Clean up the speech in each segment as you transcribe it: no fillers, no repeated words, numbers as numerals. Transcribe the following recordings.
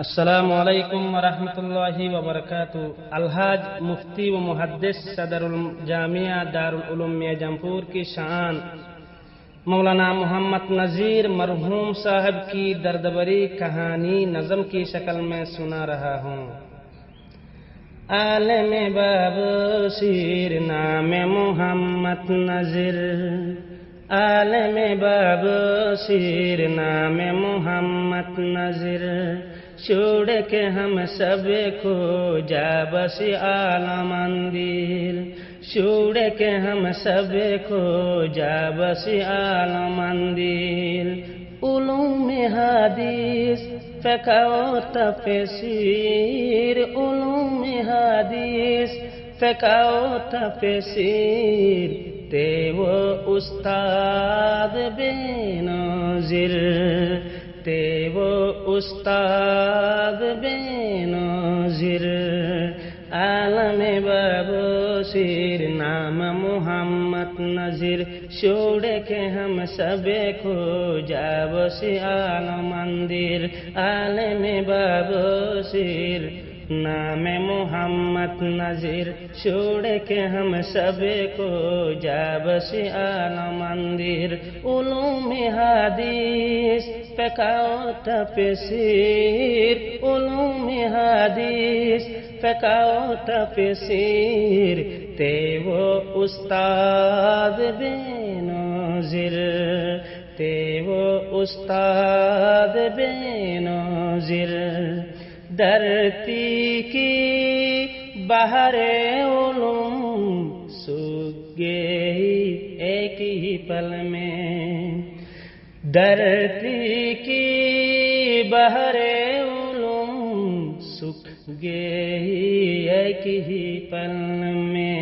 السلام علیکم ورحمۃ اللہ وبرکاتہ۔ الحاج مفتی و محدث صدر الجامعہ دارالعلوم میاں کی شان مولانا محمد نذیر مرحوم صاحب کی دردبری کہانی نظم کی شکل میں سنا رہا ہوں۔ عالم باب شیر نام محمد نذیر، عالم باب شیر نام محمد نذیر، چھوڑ کے ہم سب کو جا بس عالم اندر، چھوڑ کے ہم سب کو جا بس عالم اندر، علوم حدیث فقہ و تفسیر، علوم حدیث فقہ و تفسیر، تے وہ استاد بے نظیر، تے وہ استاد بے نظیر، عالم باب شیر نام محمد نذیر، چھوڑ کے ہم سب کو جا بس عالم اندر، عالم باب شیر نام محمد نذیر، چھوڑ کے ہم سب کو جا بس عالم اندر، علوم حدیث فقہ و تفسیر، علوم حدیث فقہ و تفسیر، تے وہ استاد بے نظیر، تے وہ استاد بے نظیر، دھرتی کی بہر علوم سوکھ گئی ایک ہی پل میں، دھرتی کی بہر علوم سوکھ گئی ایک ہی پل میں،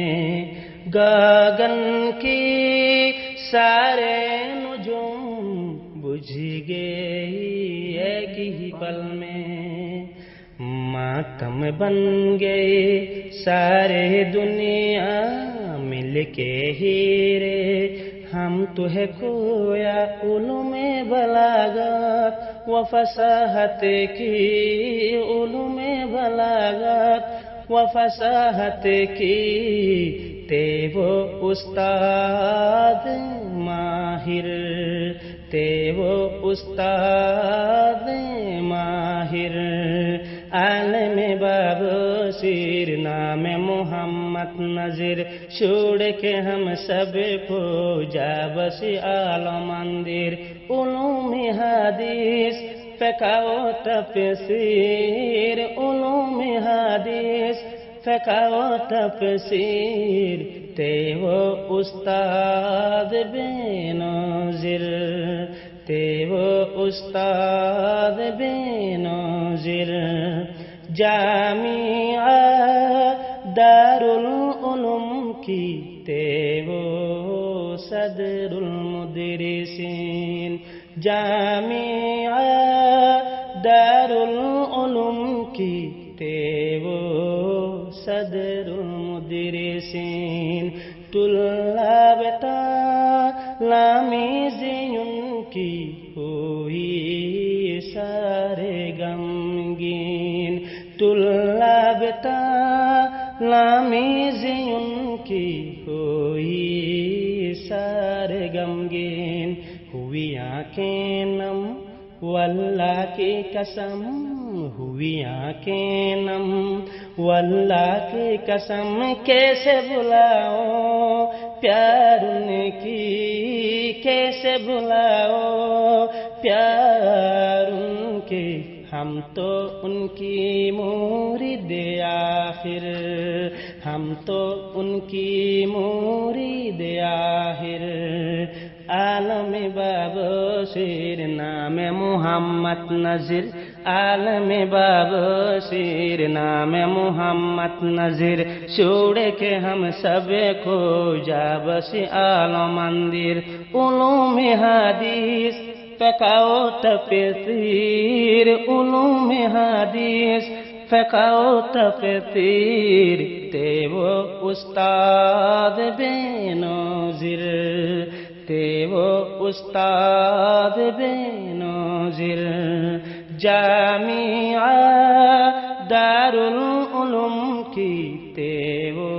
گگن کی سارے نجوم بجھ گئی ایک ہی پل میں، ماتم بن گئے سارے دنیا مل کے ہیرے، ہم تو ہے کھویا علوم بلاغت و فصاحت کی، علوم بلاغت و فصاحت کی، تے وہ استاد ماہر، تے وہ استاد ماہر، عالم باب شیر نام محمد نذیر، چھوڑ کے ہم سب کو جا بس عالم اندر، علوم حدیث فقہ و تفسیر، علوم حدیث فقہ و تفسیر، تے وہ استاد بے نظیر، تے وہ استاد بے نظیر، جامعہ دارالعلوم کی تے وہ صدر المدرسین، جامعہ دارالعلوم کی تے وہ صدر المدرسین، طلاب تلاميذ کی ہوئی سارے غمگین، طلاب تلاميذ کی ہوئی سارے غمگین، ہوئی آنکھیں نم واللہ کی قسم، ہوئی آنکھیں نم واللہ کی قسم، کیسے بلاؤ پیار ان کی، کیسے بلاؤ پیار ان کے، ہم تو ان کی مرید آخر، ہم تو ان کی مرید آخر، عالم باب شیر نام محمد نذیر، عالم باب شیر نام محمد نذیر، چھوڑ کے ہم سب کو جا بس عالم اندر، علوم حدیث فقہ و تفسیر، علوم حدیث فقہ و تفسیر، تے وہ استاد بے نظیر، تے وہ استاد بے نظیر، جامعہ دارالعلوم کی تھے وہ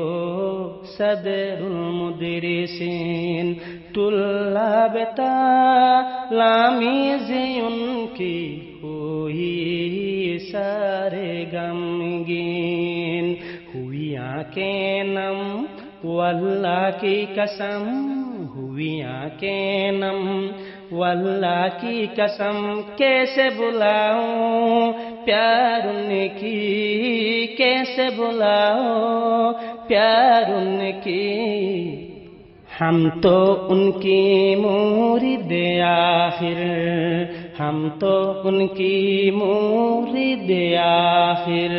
صدر المدرسین، طلاب تلامیذ ان کی ہوئی سارے غمگین، ہوئی آنکھیں نم واللہ کی قسم، ہوئی آنکھیں نم واللہ کی قسم، کیسے بلاؤں پیار ان کی، کیسے بلاؤں پیار ان کی، ہم تو ان کی مرید آخر، ہم تو ان کی مرید آخر۔